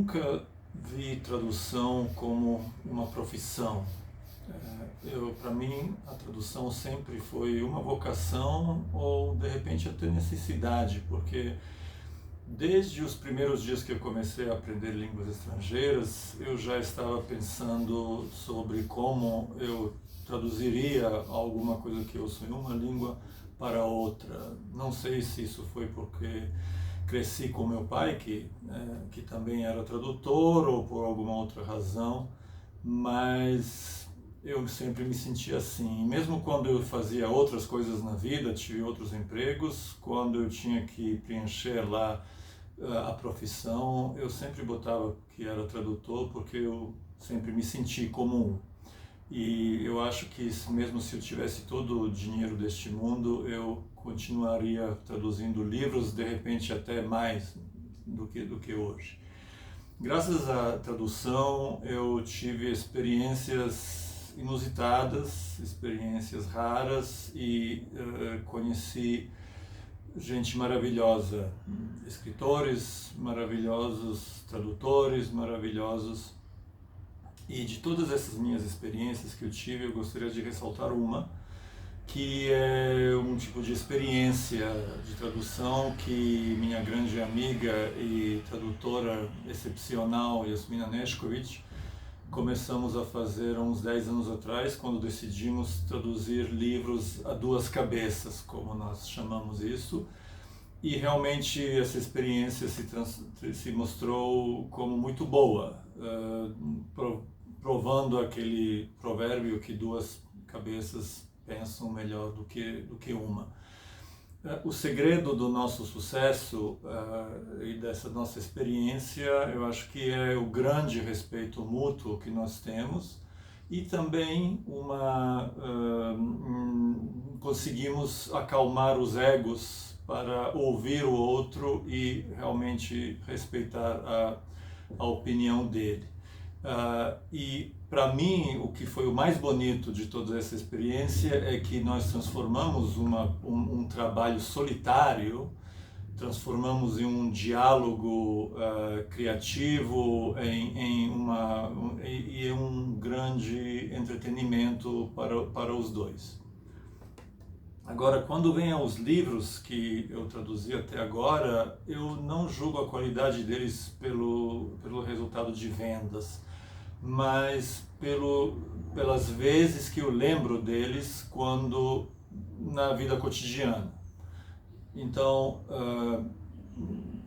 nunca vi tradução como uma profissão. Para mim, a tradução sempre foi uma vocação ou, de repente, até necessidade, porque desde os primeiros dias que eu comecei a aprender línguas estrangeiras, eu já estava pensando sobre como eu traduziria alguma coisa que eu sou em uma língua para outra. Não sei se isso foi porque cresci com meu pai, que também era tradutor, ou por alguma outra razão, mas eu sempre me sentia assim. Mesmo quando eu fazia outras coisas na vida, tive outros empregos, quando eu tinha que preencher lá a profissão, eu sempre botava que era tradutor, porque eu sempre me senti como um. E eu acho que mesmo se eu tivesse todo o dinheiro deste mundo, eu continuaria traduzindo livros, de repente até mais do que hoje. Graças à tradução, eu tive experiências inusitadas, experiências raras e conheci gente maravilhosa, escritores maravilhosos, tradutores maravilhosos. E de todas essas minhas experiências que eu tive, eu gostaria de ressaltar uma, que é um tipo de experiência de tradução que minha grande amiga e tradutora excepcional, Yasmina Neshkovic, começamos a fazer há uns 10 anos atrás, quando decidimos traduzir livros a duas cabeças, como nós chamamos isso. E realmente essa experiência se mostrou como muito boa, provando aquele provérbio que duas cabeças pensam melhor do que uma. O segredo do nosso sucesso e dessa nossa experiência, eu acho que é o grande respeito mútuo que nós temos e também conseguimos acalmar os egos para ouvir o outro e realmente respeitar a opinião dele. E para mim, o que foi o mais bonito de toda essa experiência é que nós transformamos um trabalho solitário, transformamos em um diálogo criativo, em um grande entretenimento para os dois. Agora, quando vem aos livros que eu traduzi até agora, eu não julgo a qualidade deles pelo resultado de vendas, mas pelas vezes que eu lembro deles na vida cotidiana. Então,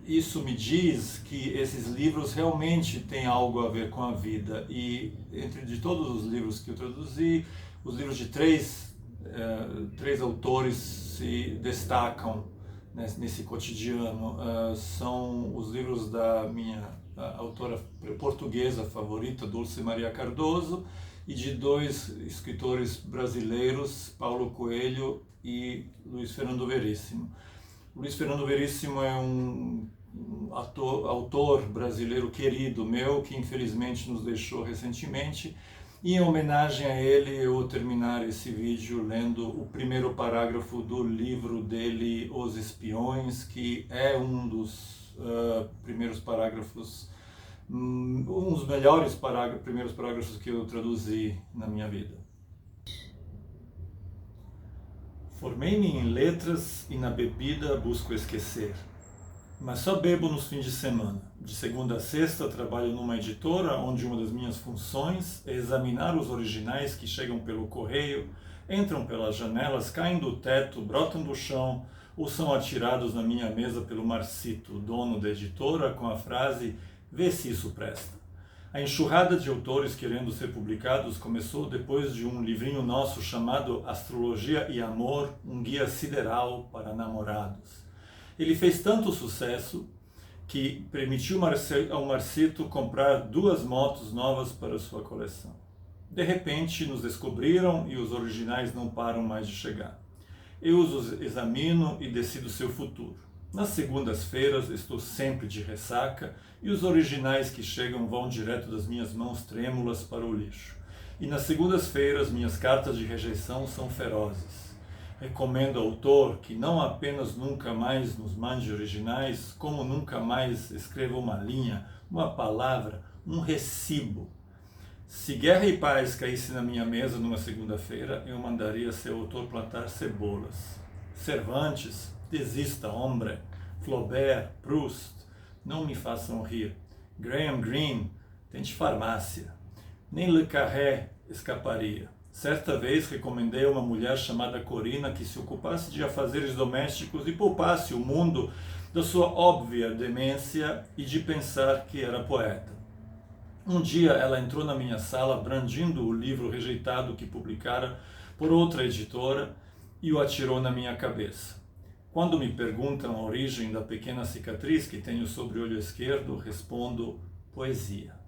isso me diz que esses livros realmente têm algo a ver com a vida. E de todos os livros que eu traduzi, os livros de três autores se destacam nesse cotidiano. São os livros da minha autora portuguesa favorita, Dulce Maria Cardoso, e de dois escritores brasileiros, Paulo Coelho e Luiz Fernando Veríssimo. Luiz Fernando Veríssimo é um autor brasileiro querido meu, que infelizmente nos deixou recentemente. E em homenagem a ele, eu vou terminar esse vídeo lendo o primeiro parágrafo do livro dele, Os Espiões, que é um dos primeiros parágrafos, um dos melhores primeiros parágrafos que eu traduzi na minha vida. Formei-me em letras e na bebida busco esquecer, mas só bebo nos fins de semana. De segunda a sexta trabalho numa editora onde uma das minhas funções é examinar os originais que chegam pelo correio, entram pelas janelas, caem do teto, brotam do chão ou são atirados na minha mesa pelo Marcito, dono da editora, com a frase "Vê se isso presta". A enxurrada de autores querendo ser publicados começou depois de um livrinho nosso chamado Astrologia e Amor, um guia sideral para namorados. Ele fez tanto sucesso que permitiu ao Marcito comprar 2 motos novas para sua coleção. De repente, nos descobriram e os originais não param mais de chegar. Eu os examino e decido seu futuro. Nas segundas-feiras estou sempre de ressaca e os originais que chegam vão direto das minhas mãos trêmulas para o lixo. E nas segundas-feiras minhas cartas de rejeição são ferozes. Recomendo ao autor que não apenas nunca mais nos mande originais, como nunca mais escreva uma linha uma palavra, um recibo. Se Guerra e Paz caísse na minha mesa numa segunda-feira, eu mandaria seu autor plantar cebolas. Cervantes, desista, hombre. Flaubert, Proust, não me façam rir. Graham Greene, tente farmácia. Nem Le Carré escaparia. Certa vez recomendei a uma mulher chamada Corina que se ocupasse de afazeres domésticos e poupasse o mundo da sua óbvia demência e de pensar que era poeta. Um dia ela entrou na minha sala brandindo o livro rejeitado que publicara por outra editora e o atirou na minha cabeça. Quando me perguntam a origem da pequena cicatriz que tenho sobre o olho esquerdo, respondo: poesia.